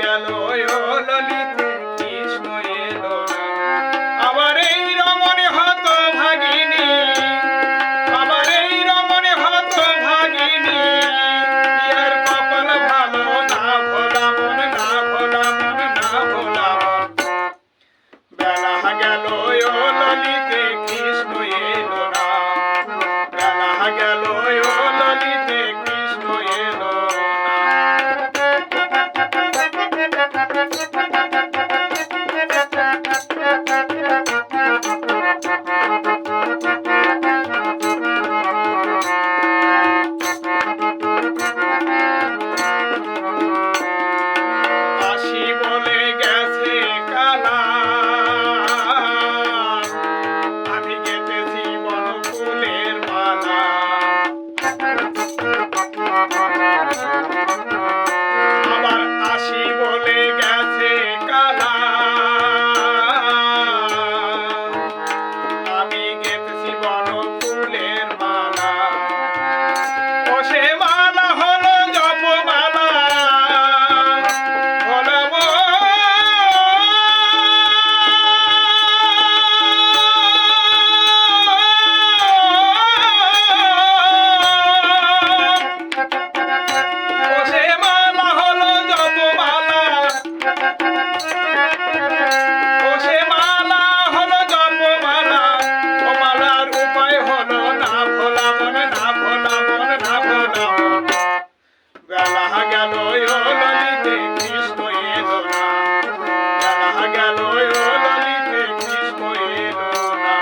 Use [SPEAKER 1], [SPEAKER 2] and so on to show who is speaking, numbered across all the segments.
[SPEAKER 1] গেল ও ললিতে কৃষ্ণ এলো না। আবার এই রমণী হত ভাগিনী, আবার এই রমণী হত ভাগিনী, ইয়ার কপাল ভালো না ভোলা মন, না ভোলা মন, না ভোলা মন। বেলা গেল ও ললিতে কৃষ্ণ এলো না, বেলা গেল ও ললিতে কৃষ্ণ এলো না। আসি বলে গেছে কালা, আমি গেঁথেছি বনফুলের মালা। আবার আসি বলে গেছে কালা, আমি গেঁথেছি বনফুলের মালা। ও সে মালা হলো জপমালা, হলো ও সে মালা হলো জপমালা, ও সে মালা হলো জপমালা। ও মালার উপায় হলো না ভোলা মন, না ভোলা মন, না ভোলা মন। বেলা গেল ও ললিতে কৃষ্ণ এলো না, বেলা গেল ও ললিতে কৃষ্ণ এলো না।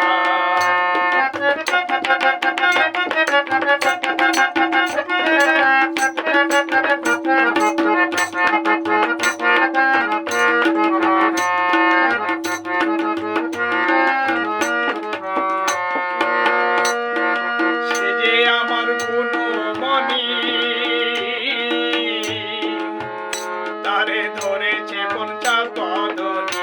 [SPEAKER 1] সে যে আমার গুণমণি, তারে ধরেছে কোন চাঁদ বদনী।